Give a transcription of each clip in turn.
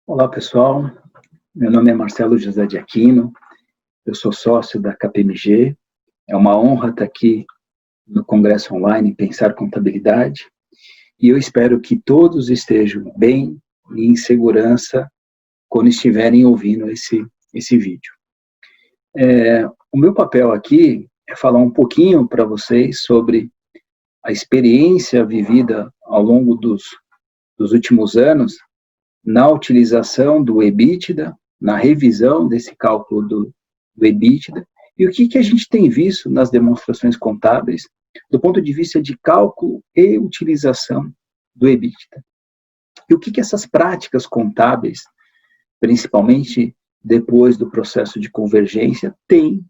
Olá, pessoal. Meu nome é Marcelo José de Aquino. Eu sou sócio da KPMG. É uma honra estar aqui no Congresso Online Pensar Contabilidade. E eu espero que todos estejam bem e em segurança quando estiverem ouvindo esse vídeo. O meu papel aqui é falar um pouquinho para vocês sobre a experiência vivida ao longo dos últimos anos na utilização do EBITDA, na revisão desse cálculo do EBITDA, e o que a gente tem visto nas demonstrações contábeis do ponto de vista de cálculo e utilização do EBITDA. E o que essas práticas contábeis, principalmente depois do processo de convergência, têm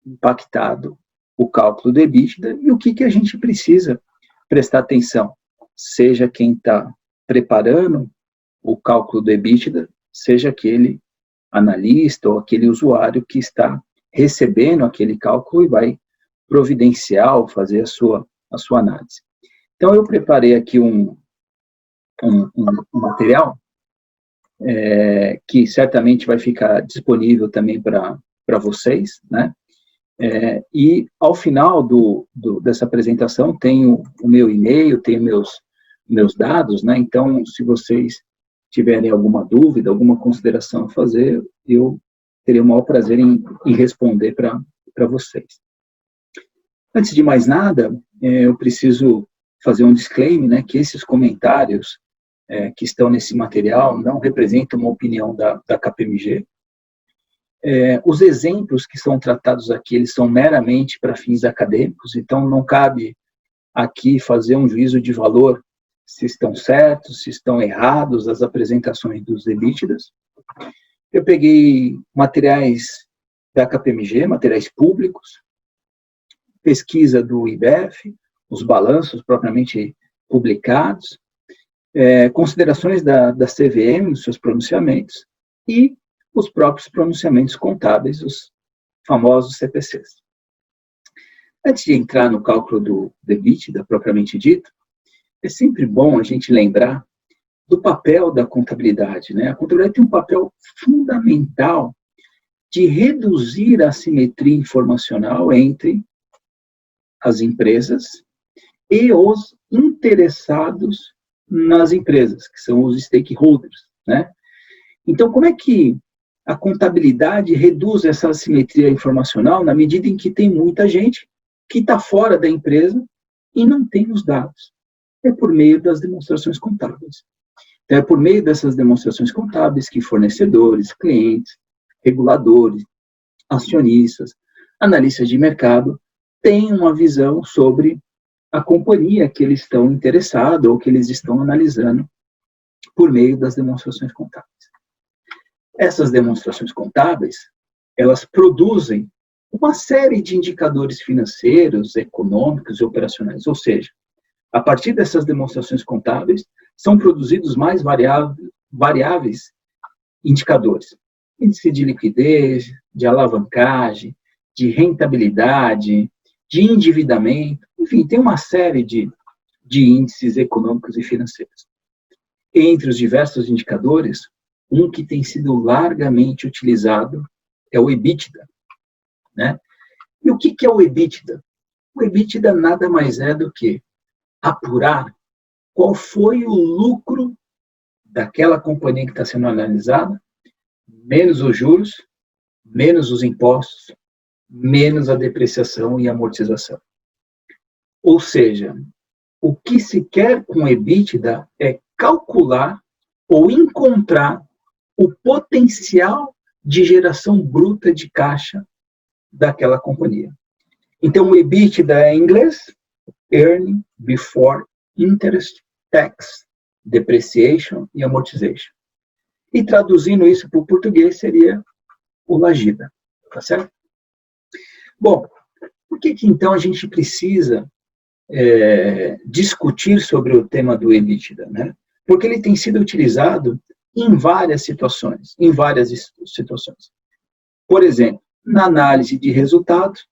impactado o cálculo do EBITDA e o que a gente precisa prestar atenção, seja quem está preparando o cálculo do EBITDA, seja aquele analista ou aquele usuário que está recebendo aquele cálculo e vai providenciar ou fazer a sua análise. Então, eu preparei aqui um material que certamente vai ficar disponível também para vocês, né? E ao final dessa apresentação tem o meu e-mail, tem meus dados, né? Então, se vocês tiverem alguma dúvida, alguma consideração a fazer, eu teria o maior prazer em responder para vocês. Antes de mais nada, eu preciso fazer um disclaimer, né, que esses comentários que estão nesse material não representam uma opinião da KPMG. Os exemplos que são tratados aqui, eles são meramente para fins acadêmicos, então não cabe aqui fazer um juízo de valor se estão certos, se estão errados as apresentações dos EBITDAs. Eu peguei materiais da KPMG, materiais públicos, pesquisa do IBEF, os balanços propriamente publicados, considerações da CVM, os seus pronunciamentos, e os próprios pronunciamentos contábeis, os famosos CPCs. Antes de entrar no cálculo do EBITDA, propriamente dito, é sempre bom a gente lembrar do papel da contabilidade, né? A contabilidade tem um papel fundamental de reduzir a assimetria informacional entre as empresas e os interessados nas empresas, que são os stakeholders, né? Então, como é que a contabilidade reduz essa assimetria informacional na medida em que tem muita gente que está fora da empresa e não tem os dados? É por meio das demonstrações contábeis. Então, é por meio dessas demonstrações contábeis que fornecedores, clientes, reguladores, acionistas, analistas de mercado têm uma visão sobre a companhia que eles estão interessados ou que eles estão analisando por meio das demonstrações contábeis. Essas demonstrações contábeis, elas produzem uma série de indicadores financeiros, econômicos e operacionais, ou seja, a partir dessas demonstrações contábeis, são produzidos mais variáveis indicadores. Índice de liquidez, de alavancagem, de rentabilidade, de endividamento, enfim, tem uma série de índices econômicos e financeiros. Entre os diversos indicadores, um que tem sido largamente utilizado é o EBITDA, né? E o que é o EBITDA? O EBITDA nada mais é do que apurar qual foi o lucro daquela companhia que está sendo analisada, menos os juros, menos os impostos, menos a depreciação e amortização. Ou seja, o que se quer com EBITDA é calcular ou encontrar o potencial de geração bruta de caixa daquela companhia. Então, o EBITDA em inglês, Earning Before Interest, Tax, Depreciation e Amortization. E traduzindo isso para o português seria o LAGIDA, tá certo? Bom, por que então a gente precisa discutir sobre o tema do EBITDA, né? Porque ele tem sido utilizado em várias situações, Por exemplo, na análise de resultados,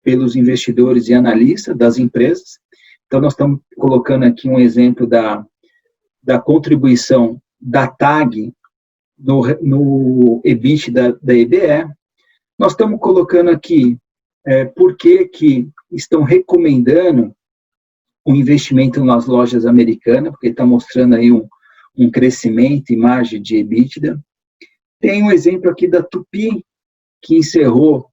pelos investidores e analistas das empresas. Então, nós estamos colocando aqui um exemplo da contribuição da TAG no EBIT da EBE. Nós estamos colocando aqui por que estão recomendando o investimento nas lojas americanas, porque está mostrando aí um crescimento em margem de EBITDA. Tem um exemplo aqui da Tupi, que encerrou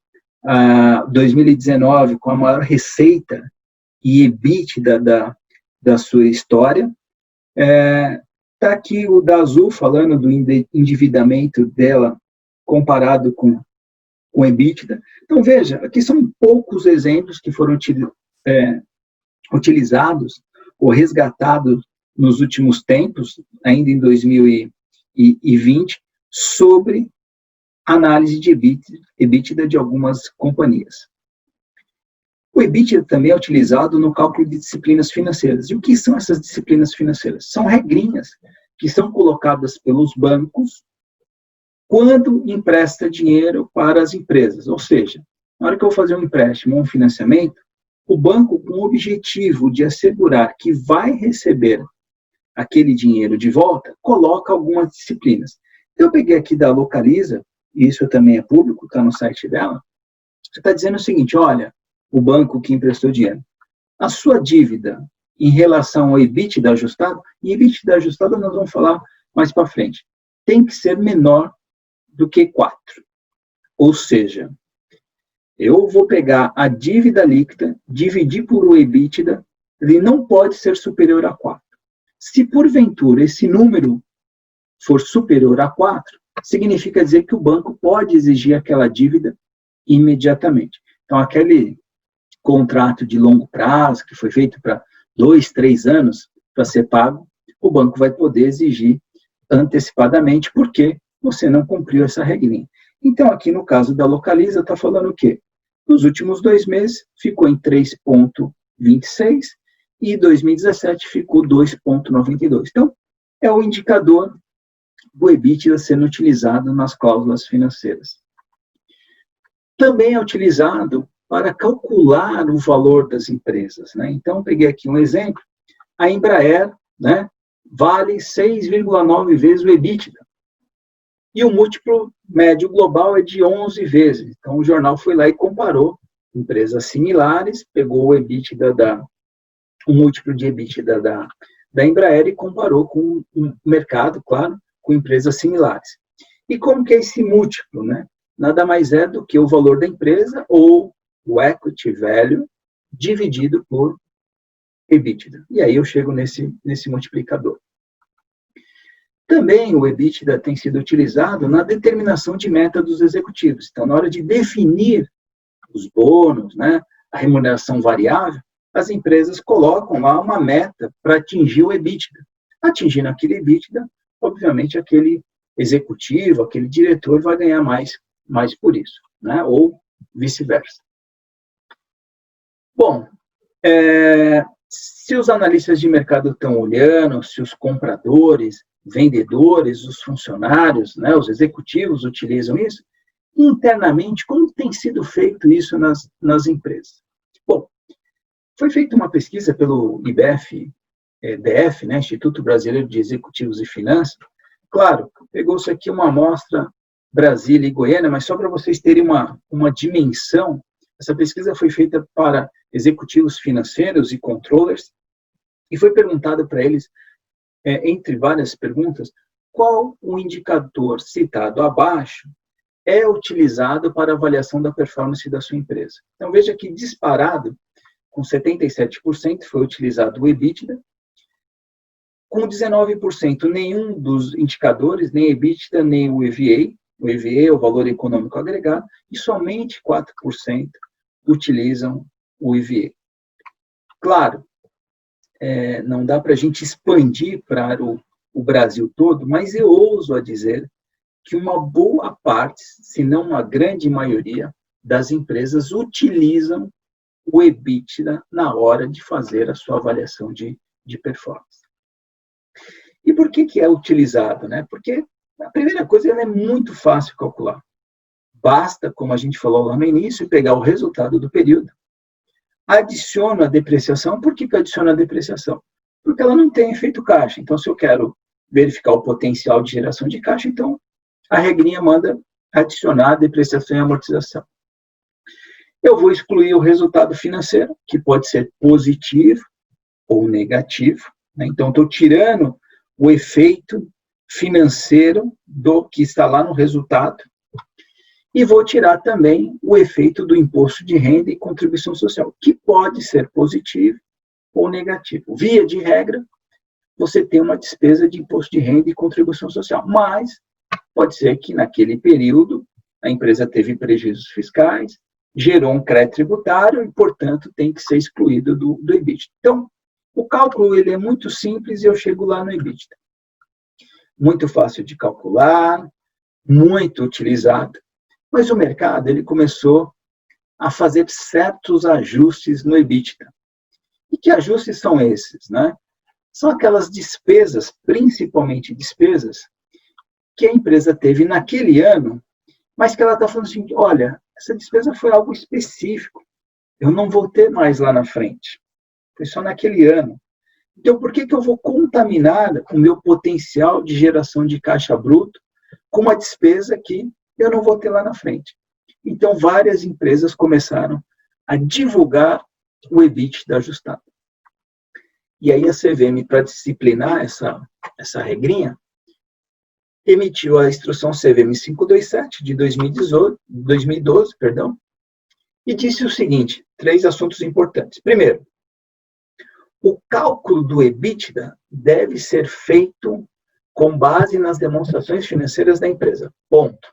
2019 com a maior receita e EBITDA da sua história. Está aqui o da Azul falando do endividamento dela comparado com o EBITDA. Então, veja, aqui são poucos exemplos que foram utilizados ou resgatados nos últimos tempos, ainda em 2020, sobre análise de EBITDA de algumas companhias. O EBITDA também é utilizado no cálculo de disciplinas financeiras. E o que são essas disciplinas financeiras? São regrinhas que são colocadas pelos bancos quando empresta dinheiro para as empresas. Ou seja, na hora que eu vou fazer um empréstimo ou um financiamento, o banco, com o objetivo de assegurar que vai receber aquele dinheiro de volta, coloca algumas disciplinas. Eu peguei aqui da Localiza, e isso também é público, está no site dela, você está dizendo o seguinte, olha, o banco que emprestou dinheiro, a sua dívida em relação ao EBITDA ajustado, e EBITDA ajustado nós vamos falar mais para frente, tem que ser menor do que 4. Ou seja, eu vou pegar a dívida líquida, dividir por o EBITDA, ele não pode ser superior a 4. Se porventura esse número for superior a 4, significa dizer que o banco pode exigir aquela dívida imediatamente. Então, aquele contrato de longo prazo, que foi feito para 2, 3 anos para ser pago, o banco vai poder exigir antecipadamente, porque você não cumpriu essa regrinha. Então, aqui no caso da Localiza, está falando o quê? Nos últimos 2 meses, ficou em 3,26 e 2017 ficou 2,92. Então, é o indicador do EBITDA sendo utilizado nas cláusulas financeiras. Também é utilizado para calcular o valor das empresas, né? Então, peguei aqui um exemplo, a Embraer, né, vale 6,9 vezes o EBITDA. E o múltiplo médio global é de 11 vezes. Então, o jornal foi lá e comparou empresas similares, pegou o EBITDA o múltiplo de EBITDA da Embraer e comparou com o mercado, claro, com empresas similares. E como que é esse múltiplo, né? Nada mais é do que o valor da empresa ou o equity value dividido por EBITDA. E aí eu chego nesse multiplicador. Também o EBITDA tem sido utilizado na determinação de meta dos executivos. Então, na hora de definir os bônus, né, a remuneração variável, as empresas colocam lá uma meta para atingir o EBITDA. Atingindo aquele EBITDA, obviamente, aquele executivo, aquele diretor vai ganhar mais por isso, né, ou vice-versa. Bom, se os analistas de mercado estão olhando, se os compradores, vendedores, os funcionários, né, os executivos utilizam isso, internamente, como tem sido feito isso nas empresas? Bom, foi feita uma pesquisa pelo IBF, né, Instituto Brasileiro de Executivos e Finanças. Claro, pegou-se aqui uma amostra Brasília e Goiânia, mas só para vocês terem uma dimensão, essa pesquisa foi feita para executivos financeiros e controllers, e foi perguntado para eles, entre várias perguntas, qual o indicador citado abaixo é utilizado para avaliação da performance da sua empresa. Então, veja que disparado, com 77% foi utilizado o EBITDA, com 19% nenhum dos indicadores, nem EBITDA, nem o EVA é o valor econômico agregado, e somente 4% utilizam o EVA. Claro, não dá para a gente expandir para o Brasil todo, mas eu ouso a dizer que uma boa parte, se não uma grande maioria, das empresas utilizam o EBITDA na hora de fazer a sua avaliação de performance. E por que é utilizado, né? Porque a primeira coisa, ela é muito fácil calcular. Basta, como a gente falou lá no início, pegar o resultado do período, adiciona a depreciação. Por que adiciona a depreciação? Porque ela não tem efeito caixa. Então, se eu quero verificar o potencial de geração de caixa, então a regrinha manda adicionar depreciação e amortização. Eu vou excluir o resultado financeiro, que pode ser positivo ou negativo, né? Então, estou tirando o efeito financeiro do que está lá no resultado e vou tirar também o efeito do imposto de renda e contribuição social, que pode ser positivo ou negativo. Via de regra, você tem uma despesa de imposto de renda e contribuição social, mas pode ser que naquele período a empresa teve prejuízos fiscais, gerou um crédito tributário e, portanto, tem que ser excluído do EBITDA. Então, o cálculo ele é muito simples e eu chego lá no EBITDA. Muito fácil de calcular, muito utilizado, mas o mercado ele começou a fazer certos ajustes no EBITDA. E que ajustes são esses, né? São aquelas despesas, principalmente despesas, que a empresa teve naquele ano, mas que ela está falando assim, olha, essa despesa foi algo específico, eu não vou ter mais lá na frente, foi só naquele ano. Então, por que eu vou contaminar o meu potencial de geração de caixa bruto com uma despesa que eu não vou ter lá na frente? Então, várias empresas começaram a divulgar o EBITDA ajustado. E aí a CVM, para disciplinar essa regrinha, emitiu a instrução CVM 527 de 2012, e disse o seguinte, 3 assuntos importantes. Primeiro, o cálculo do EBITDA deve ser feito com base nas demonstrações financeiras da empresa, ponto.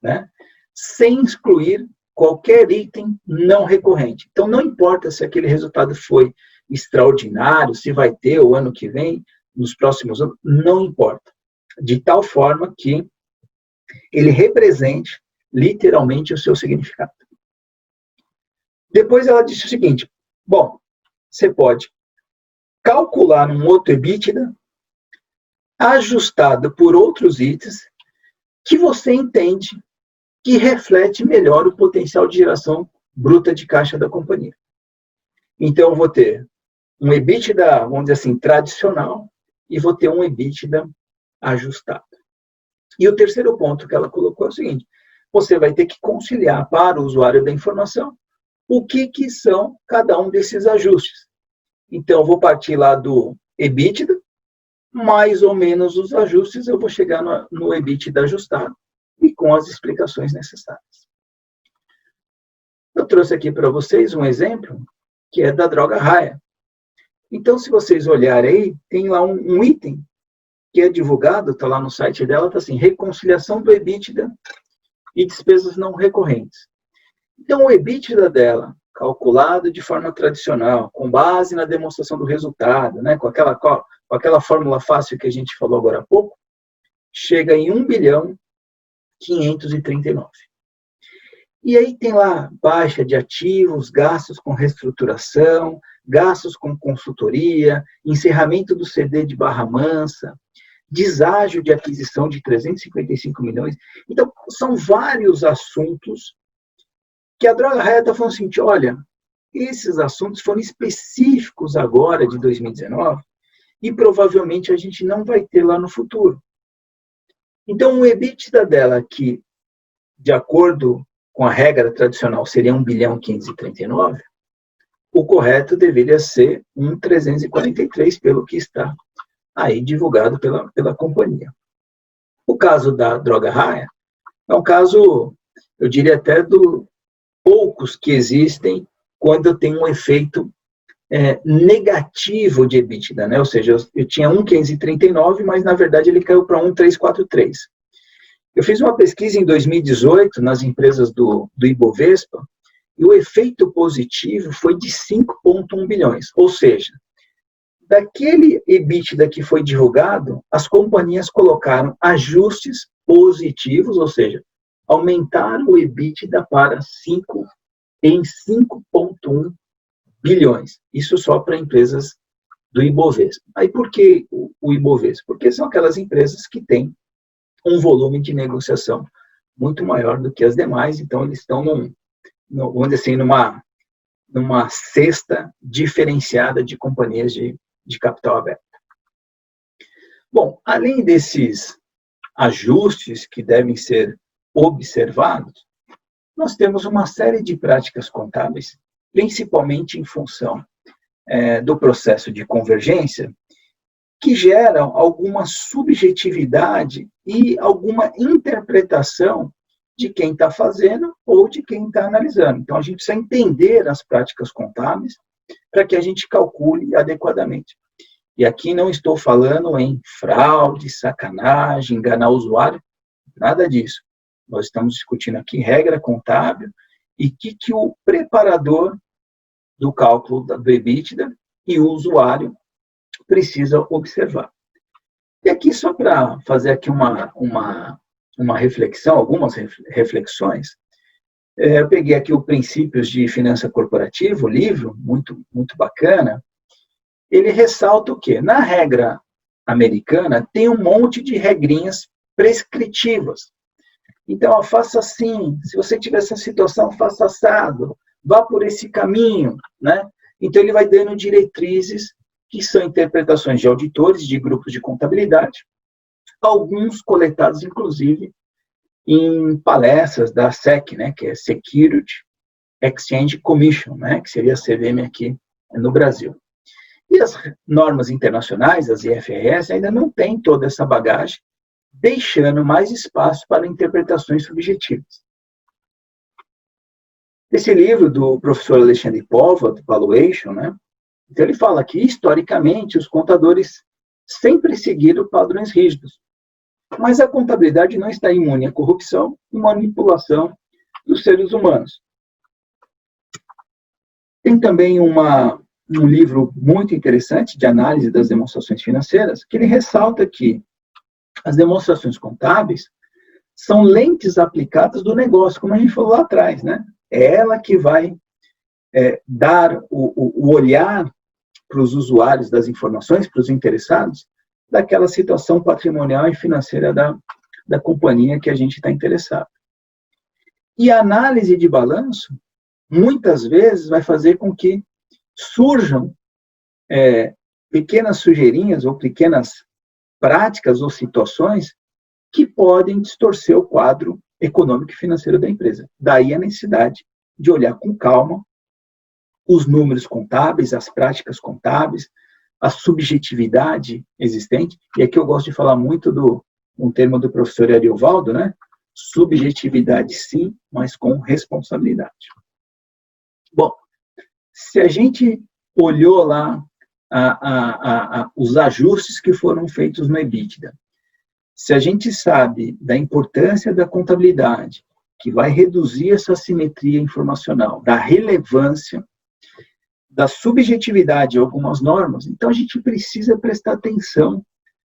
Né? Sem excluir qualquer item não recorrente. Então, não importa se aquele resultado foi extraordinário, se vai ter o ano que vem, nos próximos anos, não importa. De tal forma que ele represente literalmente o seu significado. Depois ela disse o seguinte, bom, você pode calcular um outro EBITDA ajustado por outros itens que você entende que reflete melhor o potencial de geração bruta de caixa da companhia. Então, eu vou ter um EBITDA, vamos dizer assim, tradicional, e vou ter um EBITDA ajustado. E o terceiro ponto que ela colocou é o seguinte, você vai ter que conciliar para o usuário da informação o que são cada um desses ajustes. Então, eu vou partir lá do EBITDA, mais ou menos os ajustes, eu vou chegar no EBITDA ajustado e com as explicações necessárias. Eu trouxe aqui para vocês um exemplo que é da Droga Raia. Então, se vocês olharem aí, tem lá um item que é divulgado, está lá no site dela, está assim, reconciliação do EBITDA e despesas não recorrentes. Então, o EBITDA dela, calculado de forma tradicional, com base na demonstração do resultado, né, com aquela fórmula fácil que a gente falou agora há pouco, chega em 1.539. E aí tem lá baixa de ativos, gastos com reestruturação, gastos com consultoria, encerramento do CD de Barra Mansa, deságio de aquisição de 355 milhões. Então, são vários assuntos que a Droga Raia está falando assim, olha, esses assuntos foram específicos agora de 2019 e provavelmente a gente não vai ter lá no futuro. Então, o EBITDA dela, que de acordo com a regra tradicional seria 1.539, o correto deveria ser 1.343, pelo que está aí divulgado pela companhia. O caso da Droga Raia é um caso, eu diria até poucos que existem quando eu tenho um efeito negativo de EBITDA, né? Ou seja, eu tinha 1.539, mas na verdade ele caiu para 1.343. Eu fiz uma pesquisa em 2018 nas empresas do Ibovespa e o efeito positivo foi de 5,1 bilhões. Ou seja, daquele EBITDA que foi divulgado, as companhias colocaram ajustes positivos, ou seja, aumentaram o EBITDA para 5,1 bilhões. Isso só para empresas do Ibovespa. Aí por que o Ibovespa? Porque são aquelas empresas que têm um volume de negociação muito maior do que as demais, então eles estão, vamos dizer assim, numa cesta diferenciada de companhias de capital aberto. Bom, além desses ajustes que devem ser observados, nós temos uma série de práticas contábeis, principalmente em função do processo de convergência, que geram alguma subjetividade e alguma interpretação de quem está fazendo ou de quem está analisando. Então, a gente precisa entender as práticas contábeis para que a gente calcule adequadamente. E aqui não estou falando em fraude, sacanagem, enganar o usuário, nada disso. Nós estamos discutindo aqui regra contábil e que o preparador do cálculo do EBITDA e o usuário precisa observar. E aqui, só para fazer aqui uma reflexão, algumas reflexões, eu peguei aqui o Princípios de Finança Corporativa, o livro, muito, muito bacana. Ele ressalta o quê? Na regra americana, tem um monte de regrinhas prescritivas. Então, faça assim, se você tiver essa situação, faça assado, vá por esse caminho, né? Então, ele vai dando diretrizes que são interpretações de auditores, de grupos de contabilidade, alguns coletados, inclusive, em palestras da SEC, né, que é Security Exchange Commission, né, que seria a CVM aqui no Brasil. E as normas internacionais, as IFRS, ainda não têm toda essa bagagem, deixando mais espaço para interpretações subjetivas. Esse livro do professor Alexandre Povat, Valuation, né, então ele fala que, historicamente, os contadores sempre seguiram padrões rígidos, mas a contabilidade não está imune à corrupção e manipulação dos seres humanos. Tem também um livro muito interessante de análise das demonstrações financeiras, que ele ressalta que as demonstrações contábeis são lentes aplicadas do negócio, como a gente falou lá atrás, né? É ela que vai dar o olhar para os usuários das informações, para os interessados, daquela situação patrimonial e financeira da companhia que a gente está interessado. E a análise de balanço, muitas vezes, vai fazer com que surjam pequenas sujeirinhas ou pequenas práticas ou situações que podem distorcer o quadro econômico e financeiro da empresa. Daí a necessidade de olhar com calma os números contábeis, as práticas contábeis, a subjetividade existente, e aqui eu gosto de falar muito um termo do professor Ariovaldo, né? Subjetividade sim, mas com responsabilidade. Bom, se a gente olhou lá os ajustes que foram feitos no EBITDA, se a gente sabe da importância da contabilidade, que vai reduzir essa assimetria informacional, da relevância, da subjetividade de algumas normas, então a gente precisa prestar atenção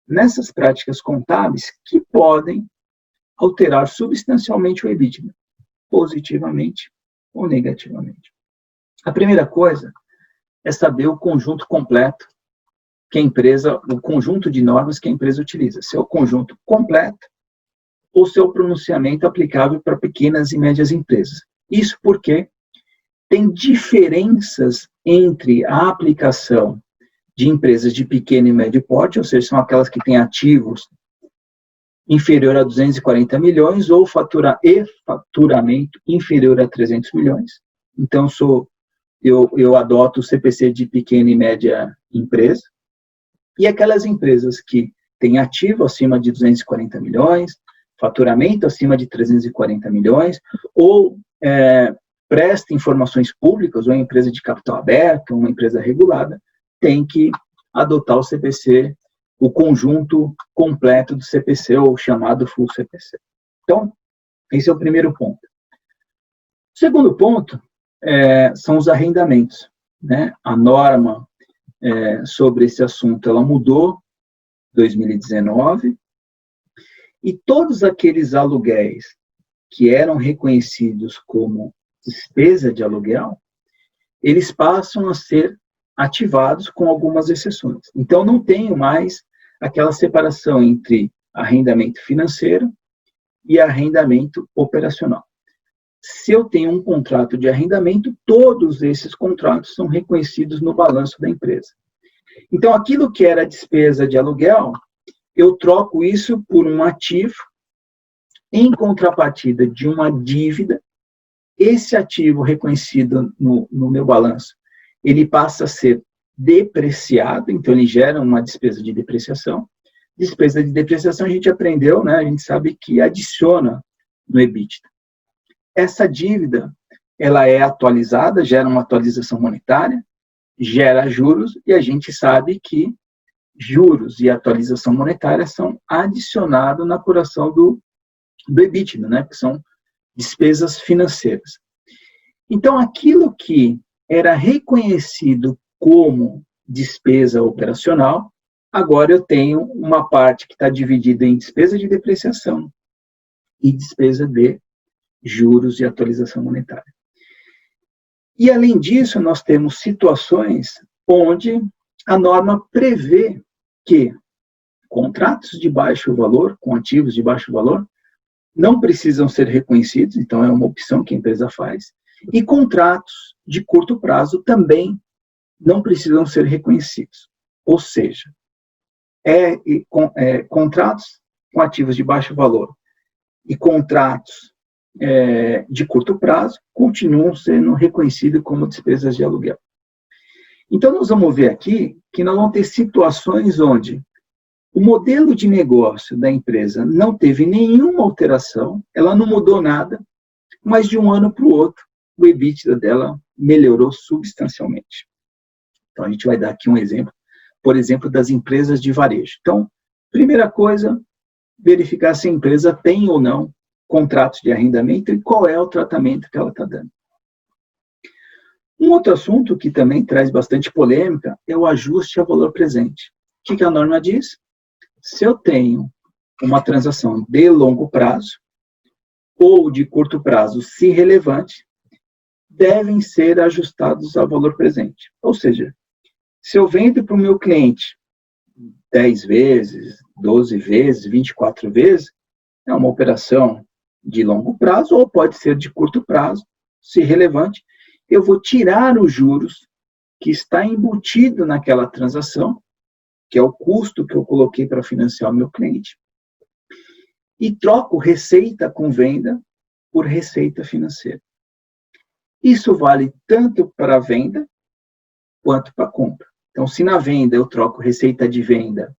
nessas práticas contábeis que podem alterar substancialmente o EBITDA, positivamente ou negativamente. A primeira coisa é saber o conjunto completo que a empresa, o conjunto de normas que a empresa utiliza, se é o conjunto completo ou se é o pronunciamento aplicável para pequenas e médias empresas. Isso porque tem diferenças entre a aplicação de empresas de pequeno e médio porte, ou seja, são aquelas que têm ativos inferior a 240 milhões ou faturamento inferior a 300 milhões. Então, eu adoto o CPC de pequena e média empresa. E aquelas empresas que têm ativo acima de 240 milhões, faturamento acima de 340 milhões, ou presta informações públicas, ou é empresa de capital aberto, uma empresa regulada, tem que adotar o CPC, o conjunto completo do CPC, ou chamado full CPC. Então, esse é o primeiro ponto. O segundo ponto são os arrendamentos, né? A norma sobre esse assunto, ela mudou em 2019, e todos aqueles aluguéis que eram reconhecidos como despesa de aluguel, eles passam a ser ativados com algumas exceções. Então, não tenho mais aquela separação entre arrendamento financeiro e arrendamento operacional. Se eu tenho um contrato de arrendamento, todos esses contratos são reconhecidos no balanço da empresa. Então, aquilo que era despesa de aluguel, eu troco isso por um ativo em contrapartida de uma dívida, esse ativo reconhecido no meu balanço, ele passa a ser depreciado, então ele gera uma despesa de depreciação. Despesa de depreciação a gente aprendeu, né? A gente sabe que adiciona no EBITDA. Essa dívida, ela é atualizada, gera uma atualização monetária, gera juros, e a gente sabe que juros e atualização monetária são adicionados na apuração do EBITDA, né? Que são despesas financeiras. Então, aquilo que era reconhecido como despesa operacional, agora eu tenho uma parte que está dividida em despesa de depreciação e despesa de juros e atualização monetária. E, além disso, nós temos situações onde a norma prevê que contratos de baixo valor, com ativos de baixo valor, não precisam ser reconhecidos, então é uma opção que a empresa faz, e contratos de curto prazo também não precisam ser reconhecidos. Ou seja, contratos com ativos de baixo valor e contratos de curto prazo continuam sendo reconhecidos como despesas de aluguel. Então, nós vamos ver aqui que nós vamos ter situações onde o modelo de negócio da empresa não teve nenhuma alteração, ela não mudou nada, mas de um ano para o outro, o EBITDA dela melhorou substancialmente. Então, a gente vai dar aqui um exemplo, por exemplo, das empresas de varejo. Então, primeira coisa, verificar se a empresa tem ou não contratos de arrendamento e qual é o tratamento que ela está dando. Um outro assunto que também traz bastante polêmica é o ajuste a valor presente. O que a norma diz? Se eu tenho uma transação de longo prazo ou de curto prazo, se relevante, devem ser ajustados ao valor presente. Ou seja, se eu vendo para o meu cliente 10 vezes, 12 vezes, 24 vezes, é uma operação de longo prazo ou pode ser de curto prazo, se relevante, eu vou tirar os juros que está embutido naquela transação, que é o custo que eu coloquei para financiar o meu cliente, e troco receita com venda por receita financeira. Isso vale tanto para a venda quanto para a compra. Então, se na venda eu troco receita de venda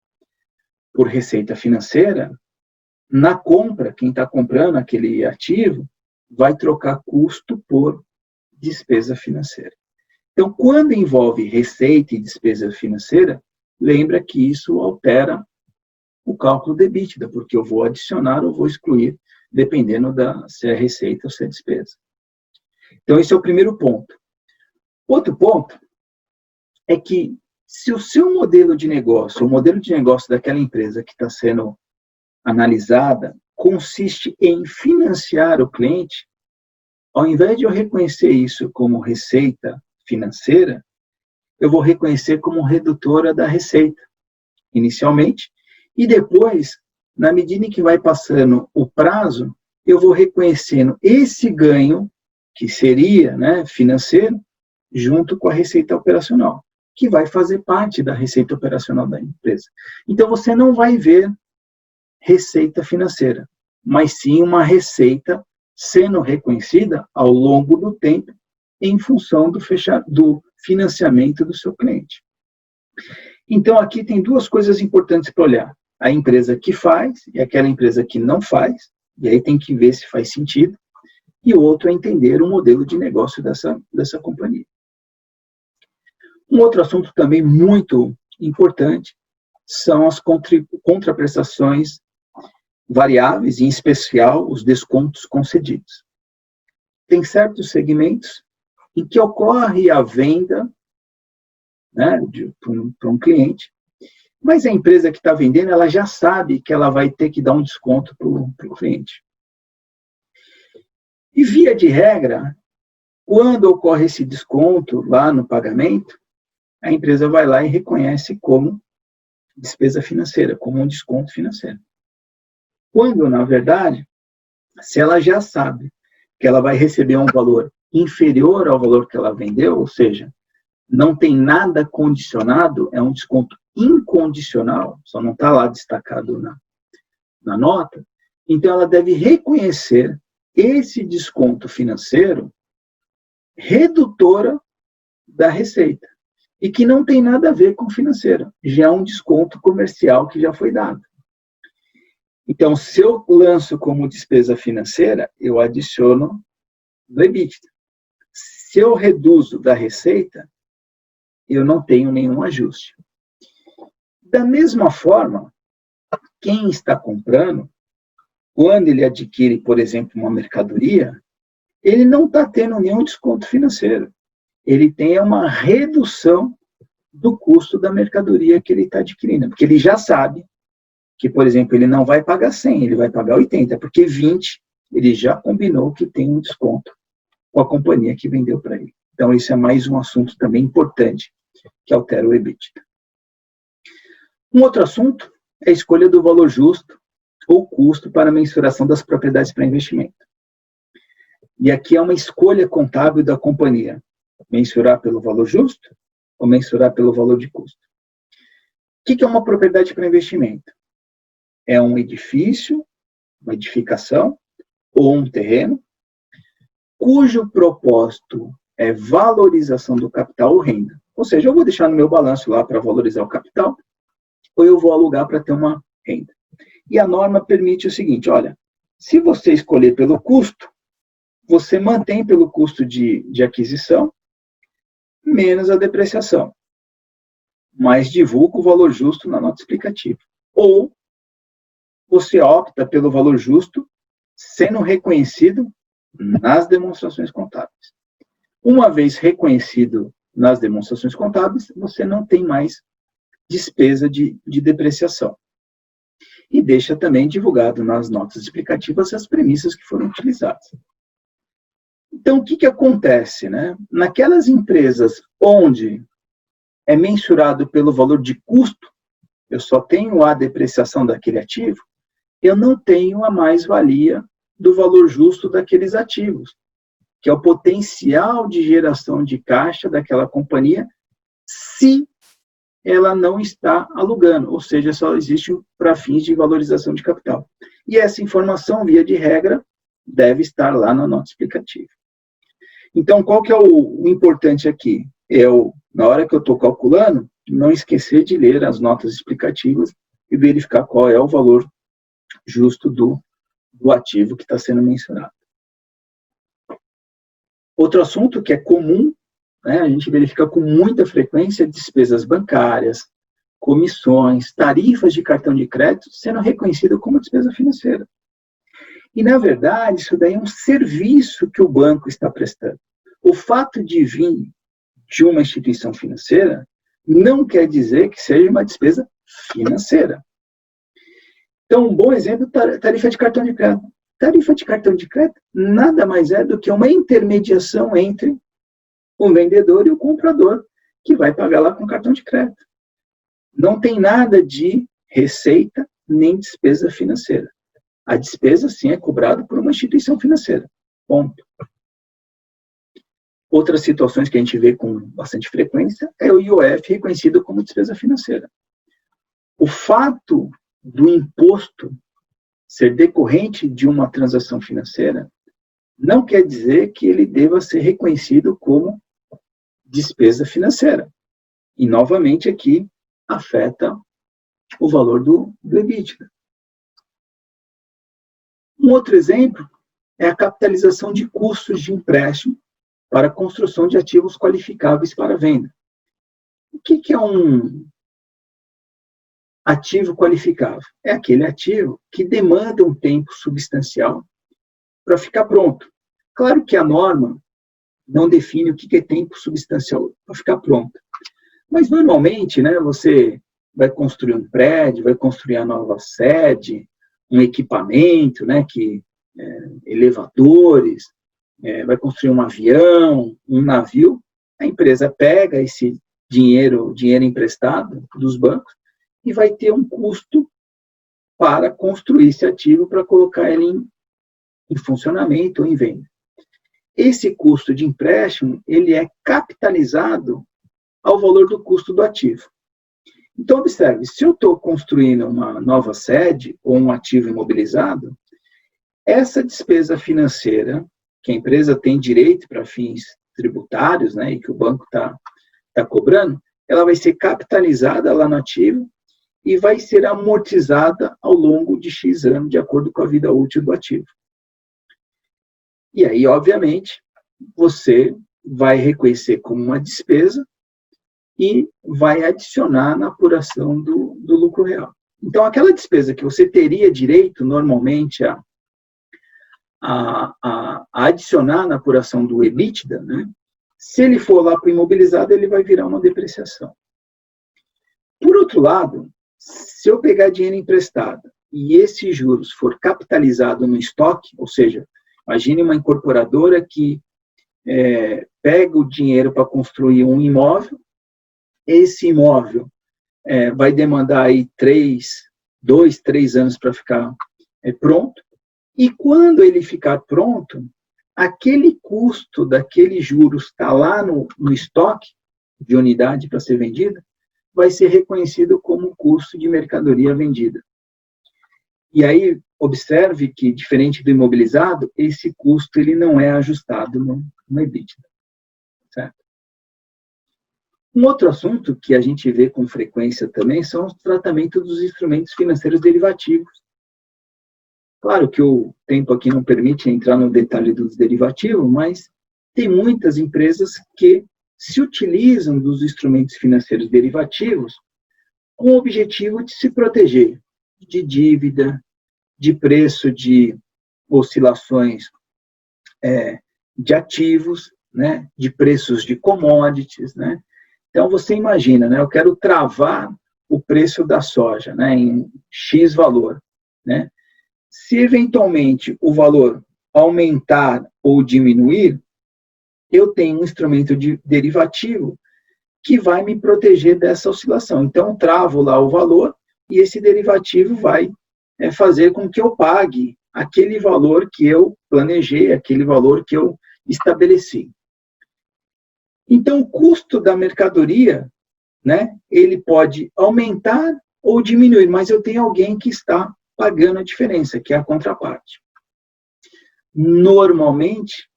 por receita financeira, na compra, quem está comprando aquele ativo vai trocar custo por despesa financeira. Então, quando envolve receita e despesa financeira, lembra que isso altera o cálculo de EBITDA, porque eu vou adicionar ou vou excluir, dependendo se é receita ou se é despesa. Então, esse é o primeiro ponto. Outro ponto é que, se o seu modelo de negócio, o modelo de negócio daquela empresa que está sendo analisada, consiste em financiar o cliente, ao invés de eu reconhecer isso como receita financeira, eu vou reconhecer como redutora da receita, inicialmente, e depois, na medida em que vai passando o prazo, eu vou reconhecendo esse ganho, que seria, né, financeiro, junto com a receita operacional, que vai fazer parte da receita operacional da empresa. Então, você não vai ver receita financeira, mas sim uma receita sendo reconhecida ao longo do tempo em função do financiamento do seu cliente. Então, aqui tem duas coisas importantes para olhar. A empresa que faz e aquela empresa que não faz, e aí tem que ver se faz sentido, e o outro é entender o modelo de negócio dessa companhia. Um outro assunto também muito importante são as contraprestações variáveis, em especial os descontos concedidos. Tem certos segmentos em que ocorre a venda, né, para um cliente, mas a empresa que está vendendo, ela já sabe que ela vai ter que dar um desconto para o cliente. E, via de regra, quando ocorre esse desconto lá no pagamento, a empresa vai lá e reconhece como despesa financeira, como um desconto financeiro. Quando, na verdade, se ela já sabe que ela vai receber um valor inferior ao valor que ela vendeu, ou seja, não tem nada condicionado, é um desconto incondicional, só não está lá destacado na nota, Então, ela deve reconhecer esse desconto financeiro redutora da receita, e que não tem nada a ver com financeiro, já é um desconto comercial que já foi dado. Então, se eu lanço como despesa financeira, eu adiciono no EBITDA. Se eu reduzo da receita, eu não tenho nenhum ajuste. Da mesma forma, quem está comprando, quando ele adquire, por exemplo, uma mercadoria, ele não está tendo nenhum desconto financeiro. Ele tem uma redução do custo da mercadoria que ele está adquirindo, porque ele já sabe que, por exemplo, ele não vai pagar 100, ele vai pagar 80, porque 20 ele já combinou que tem um desconto com a companhia que vendeu para ele. Então, isso é mais um assunto também importante que altera o EBITDA. Um outro assunto é a escolha do valor justo ou custo para a mensuração das propriedades para investimento. E aqui é uma escolha contábil da companhia, mensurar pelo valor justo ou mensurar pelo valor de custo. O que é uma propriedade para investimento? É um edifício, uma edificação ou um terreno, cujo propósito é valorização do capital ou renda. Ou seja, eu vou deixar no meu balanço lá para valorizar o capital, ou eu vou alugar para ter uma renda. E a norma permite o seguinte, olha, se você escolher pelo custo, você mantém pelo custo de aquisição, menos a depreciação, mas divulga o valor justo na nota explicativa. Ou você opta pelo valor justo, sendo reconhecido nas demonstrações contábeis. Uma vez reconhecido nas demonstrações contábeis, você não tem mais despesa de depreciação. E deixa também divulgado nas notas explicativas as premissas que foram utilizadas. Então, o que acontece, né? Naquelas empresas onde é mensurado pelo valor de custo, eu só tenho a depreciação daquele ativo, eu não tenho a mais-valia do valor justo daqueles ativos, que é o potencial de geração de caixa daquela companhia, se ela não está alugando, ou seja, só existe para fins de valorização de capital. E essa informação, via de regra, deve estar lá na nota explicativa. Então, qual que é o importante aqui? Na hora que eu estou calculando, não esquecer de ler as notas explicativas e verificar qual é o valor justo do ativo que está sendo mencionado. Outro assunto que é comum, né, a gente verifica com muita frequência despesas bancárias, comissões, tarifas de cartão de crédito sendo reconhecido como despesa financeira. E, na verdade, isso daí é um serviço que o banco está prestando. O fato de vir de uma instituição financeira não quer dizer que seja uma despesa financeira. Então, um bom exemplo é a tarifa de cartão de crédito. Tarifa de cartão de crédito nada mais é do que uma intermediação entre o vendedor e o comprador, que vai pagar lá com cartão de crédito. Não tem nada de receita nem despesa financeira. A despesa, sim, é cobrada por uma instituição financeira. Ponto. Outras situações que a gente vê com bastante frequência é o IOF reconhecido como despesa financeira. O fato do imposto ser decorrente de uma transação financeira não quer dizer que ele deva ser reconhecido como despesa financeira. E, novamente, aqui afeta o valor do EBITDA. Um outro exemplo é a capitalização de custos de empréstimo para a construção de ativos qualificáveis para venda. O que é um ativo qualificável? É aquele ativo que demanda um tempo substancial para ficar pronto. Claro que a norma não define o que é tempo substancial para ficar pronto. Mas, normalmente, né, você vai construir um prédio, vai construir a nova sede, um equipamento, né, elevadores, vai construir um avião, um navio. A empresa pega esse dinheiro emprestado dos bancos e vai ter um custo para construir esse ativo, para colocar ele em funcionamento ou em venda. Esse custo de empréstimo, ele é capitalizado ao valor do custo do ativo. Então, observe, se eu estou construindo uma nova sede ou um ativo imobilizado, essa despesa financeira, que a empresa tem direito para fins tributários, né, e que o banco está cobrando, ela vai ser capitalizada lá no ativo e vai ser amortizada ao longo de X anos, de acordo com a vida útil do ativo. E aí, obviamente, você vai reconhecer como uma despesa e vai adicionar na apuração do lucro real. Então, aquela despesa que você teria direito, normalmente, a adicionar na apuração do EBITDA, né? Se ele for lá para o imobilizado, ele vai virar uma depreciação. Por outro lado, se eu pegar dinheiro emprestado e esse juros for capitalizado no estoque, ou seja, imagine uma incorporadora que pega o dinheiro para construir um imóvel, esse imóvel vai demandar aí 2, 3 anos para ficar pronto, e quando ele ficar pronto, aquele custo daquele juros está lá no estoque de unidade para ser vendida, vai ser reconhecido como custo de mercadoria vendida. E aí, observe que, diferente do imobilizado, esse custo ele não é ajustado no EBITDA. Certo? Um outro assunto que a gente vê com frequência também são os tratamentos dos instrumentos financeiros derivativos. Claro que o tempo aqui não permite entrar no detalhe dos derivativos, mas tem muitas empresas que se utilizam dos instrumentos financeiros derivativos com o objetivo de se proteger de dívida, de preço de oscilações de ativos, né, de preços de commodities, né? Então, você imagina, né, eu quero travar o preço da soja, né, em X valor, né? Se eventualmente o valor aumentar ou diminuir, eu tenho um instrumento derivativo que vai me proteger dessa oscilação. Então, eu travo lá o valor e esse derivativo vai fazer com que eu pague aquele valor que eu planejei, aquele valor que eu estabeleci. Então, o custo da mercadoria, né, ele pode aumentar ou diminuir, mas eu tenho alguém que está pagando a diferença, que é a contraparte. Normalmente,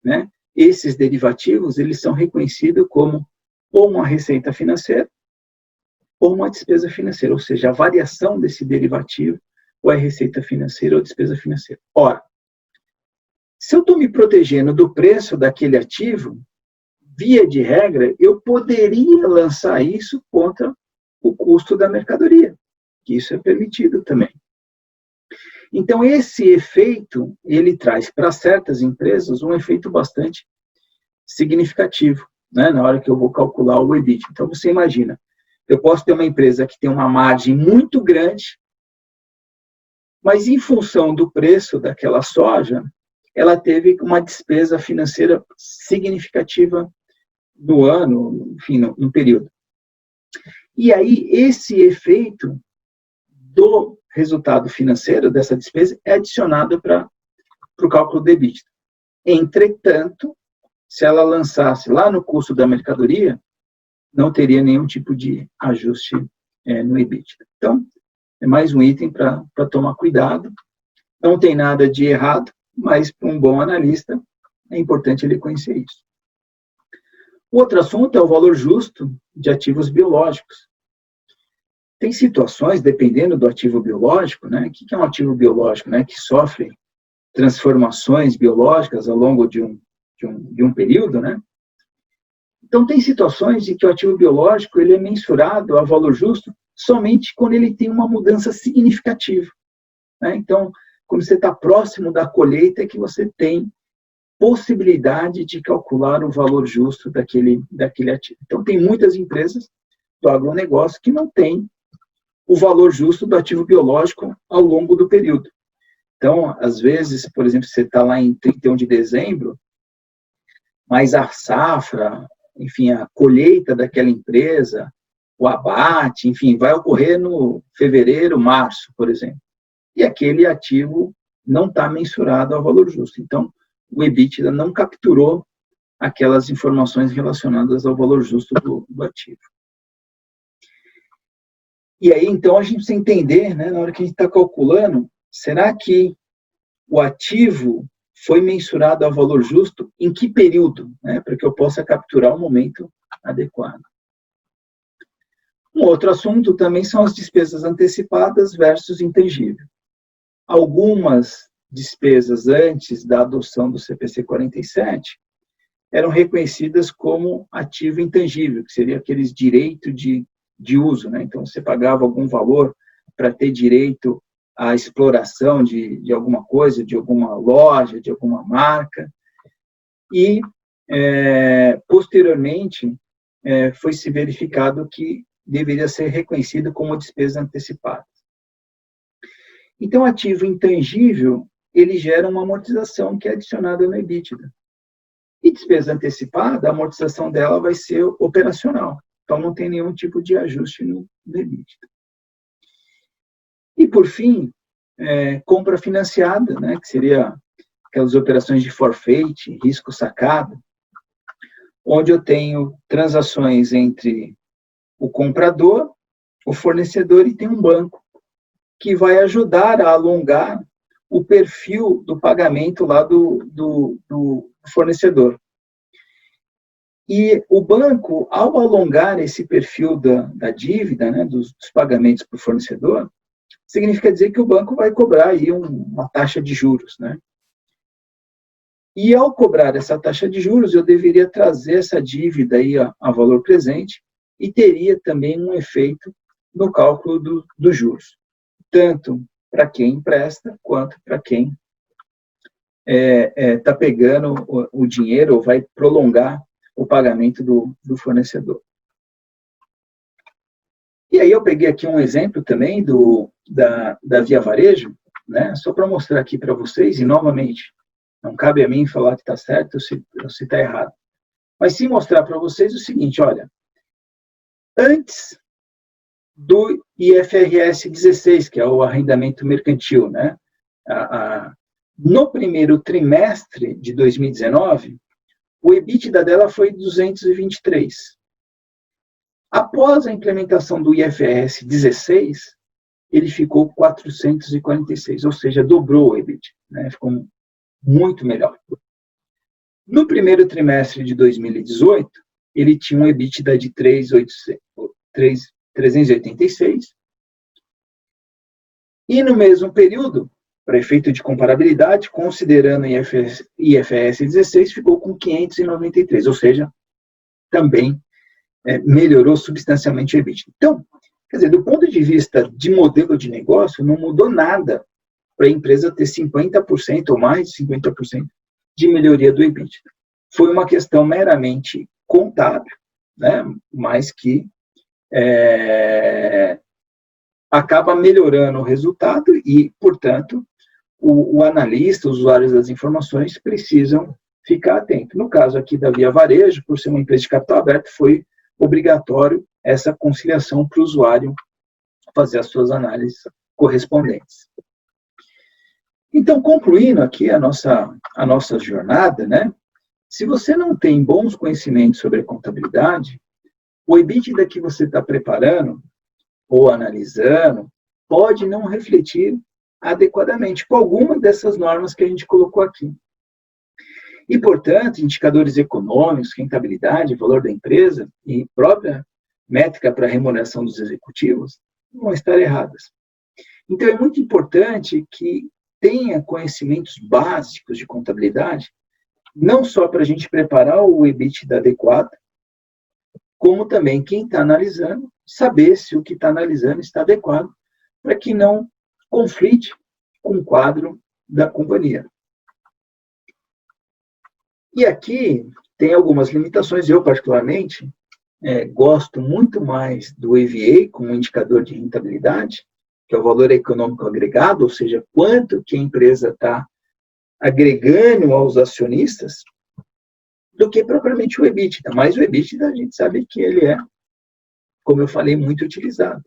né, esses derivativos eles são reconhecidos como ou uma receita financeira ou uma despesa financeira, ou seja, a variação desse derivativo ou é receita financeira ou despesa financeira. Ora, se eu estou me protegendo do preço daquele ativo, via de regra, eu poderia lançar isso contra o custo da mercadoria, que isso é permitido também. Então, esse efeito, ele traz para certas empresas um efeito bastante significativo, né, na hora que eu vou calcular o EBIT. Então, você imagina, eu posso ter uma empresa que tem uma margem muito grande, mas em função do preço daquela soja, ela teve uma despesa financeira significativa no ano, enfim, no período. E aí, esse efeito do resultado financeiro dessa despesa é adicionado para o cálculo do EBITDA. Entretanto, se ela lançasse lá no custo da mercadoria, não teria nenhum tipo de ajuste no EBITDA. Então, é mais um item para tomar cuidado. Não tem nada de errado, mas para um bom analista é importante ele conhecer isso. O outro assunto é o valor justo de ativos biológicos. Tem situações, dependendo do ativo biológico, né? O que é um ativo biológico? Né? Que sofre transformações biológicas ao longo de um período, né? Então, tem situações em que o ativo biológico ele é mensurado a valor justo somente quando ele tem uma mudança significativa, né? Então, quando você está próximo da colheita, é que você tem possibilidade de calcular o valor justo daquele ativo. Então, tem muitas empresas do agronegócio que não têm o valor justo do ativo biológico ao longo do período. Então, às vezes, por exemplo, você está lá em 31 de dezembro, mas a safra, enfim, a colheita daquela empresa, o abate, enfim, vai ocorrer no fevereiro, março, por exemplo. E aquele ativo não está mensurado ao valor justo. Então, o EBITDA não capturou aquelas informações relacionadas ao valor justo do ativo. E aí, então, a gente precisa entender, né, na hora que a gente está calculando, será que o ativo foi mensurado a valor justo em que período, né, para que eu possa capturar o momento adequado. Um outro assunto também são as despesas antecipadas versus intangível. Algumas despesas antes da adoção do CPC 47 eram reconhecidas como ativo intangível, que seria aqueles direitos de uso, né? Então, você pagava algum valor para ter direito à exploração de alguma coisa, de alguma loja, de alguma marca, e, posteriormente, foi se verificado que deveria ser reconhecido como despesa antecipada. Então, ativo intangível, ele gera uma amortização que é adicionada no EBITDA. E despesa antecipada, a amortização dela vai ser operacional. Então, não tem nenhum tipo de ajuste no EBITDA. E, por fim, compra financiada, né, que seria aquelas operações de forfeit, risco sacado, onde eu tenho transações entre o comprador, o fornecedor e tem um banco, que vai ajudar a alongar o perfil do pagamento lá do fornecedor. E o banco, ao alongar esse perfil da dívida, né, dos pagamentos para o fornecedor, significa dizer que o banco vai cobrar aí uma taxa de juros, né? E ao cobrar essa taxa de juros, eu deveria trazer essa dívida aí a valor presente e teria também um efeito no cálculo dos juros, tanto para quem empresta quanto para quem está pegando o dinheiro ou vai prolongar o pagamento do fornecedor. E aí eu peguei aqui um exemplo também da Via Varejo, né, só para mostrar aqui para vocês, e novamente, não cabe a mim falar que está certo ou se está errado, mas sim mostrar para vocês o seguinte, olha, antes do IFRS 16, que é o arrendamento mercantil, né, no primeiro trimestre de 2019, o EBITDA dela foi 223. Após a implementação do IFRS 16, ele ficou 446, ou seja, dobrou o EBITDA, né? Ficou muito melhor. No primeiro trimestre de 2018, ele tinha um EBITDA de 386, e no mesmo período, para efeito de comparabilidade, considerando o IFRS 16, ficou com 593, ou seja, também melhorou substancialmente o EBITDA. Então, quer dizer, do ponto de vista de modelo de negócio, não mudou nada para a empresa ter 50% ou mais de 50% de melhoria do EBITDA. Foi uma questão meramente contábil, né, mas que acaba melhorando o resultado e, portanto, o analista, os usuários das informações precisam ficar atento. No caso aqui da Via Varejo, por ser uma empresa de capital aberto, foi obrigatório essa conciliação para o usuário fazer as suas análises correspondentes. Então, concluindo aqui a nossa jornada, né, se você não tem bons conhecimentos sobre a contabilidade, o EBITDA que você está preparando ou analisando pode não refletir adequadamente com alguma dessas normas que a gente colocou aqui. E, portanto, indicadores econômicos, rentabilidade, valor da empresa e própria métrica para a remuneração dos executivos vão estar erradas. Então, é muito importante que tenha conhecimentos básicos de contabilidade, não só para a gente preparar o EBITDA adequado, como também quem está analisando, saber se o que está analisando está adequado, para que não conflite com o quadro da companhia. E aqui tem algumas limitações. Eu, particularmente, gosto muito mais do EVA como indicador de rentabilidade, que é o valor econômico agregado, ou seja, quanto que a empresa está agregando aos acionistas, do que propriamente o EBITDA. Mas o EBITDA, a gente sabe que ele é, como eu falei, muito utilizado.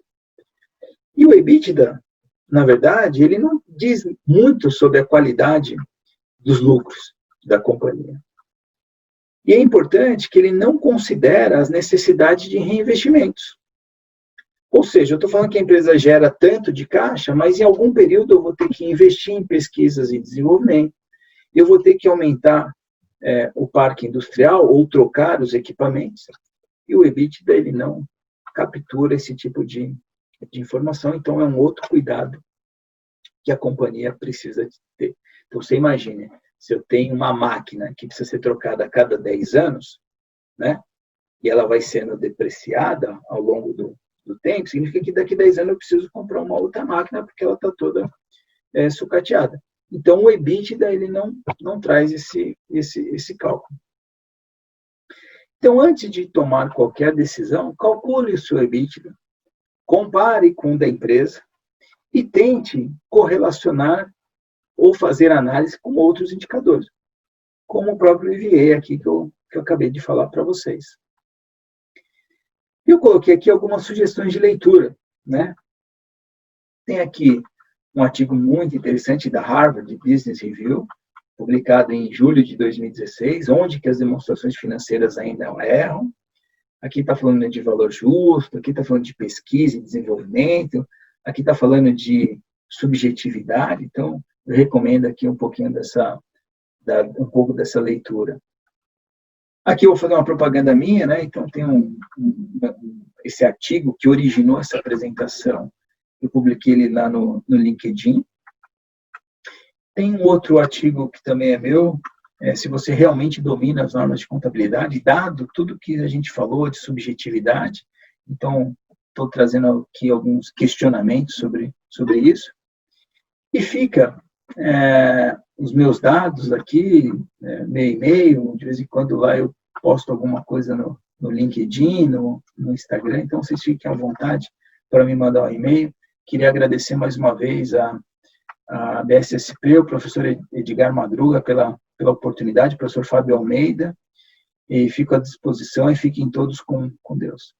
E o EBITDA, na verdade, ele não diz muito sobre a qualidade dos lucros da companhia. E é importante que ele não considera as necessidades de reinvestimentos. Ou seja, eu estou falando que a empresa gera tanto de caixa, mas em algum período eu vou ter que investir em pesquisas e desenvolvimento, eu vou ter que aumentar o parque industrial ou trocar os equipamentos, e o EBITDA ele não captura esse tipo de informação, então é um outro cuidado que a companhia precisa ter. Então, você imagine, se eu tenho uma máquina que precisa ser trocada a cada 10 anos, né, e ela vai sendo depreciada ao longo do tempo, significa que daqui a 10 anos eu preciso comprar uma outra máquina porque ela está toda sucateada. Então, o EBITDA ele não traz esse cálculo. Então, antes de tomar qualquer decisão, calcule o seu EBITDA, compare com o da empresa e tente correlacionar ou fazer análise com outros indicadores, como o próprio EVA aqui que eu acabei de falar para vocês. Eu coloquei aqui algumas sugestões de leitura, né? Tem aqui um artigo muito interessante da Harvard Business Review, publicado em julho de 2016, onde que as demonstrações financeiras ainda erram. Aqui está falando de valor justo, aqui está falando de pesquisa e desenvolvimento, aqui está falando de subjetividade. Então, eu recomendo aqui um pouquinho um pouco dessa leitura. Aqui eu vou fazer uma propaganda minha, né? Então tem esse artigo que originou essa apresentação. Eu publiquei ele lá no LinkedIn. Tem um outro artigo que também é meu, se você realmente domina as normas de contabilidade, dado tudo que a gente falou de subjetividade. Então, estou trazendo aqui alguns questionamentos sobre isso. E fica os meus dados aqui, meu e-mail, de vez em quando lá eu posto alguma coisa no LinkedIn, no Instagram, então vocês fiquem à vontade para me mandar um e-mail. Queria agradecer mais uma vez a BSSP, o professor Edgar Madruga, pela oportunidade, o professor Fábio Almeida, e fico à disposição e fiquem todos com Deus.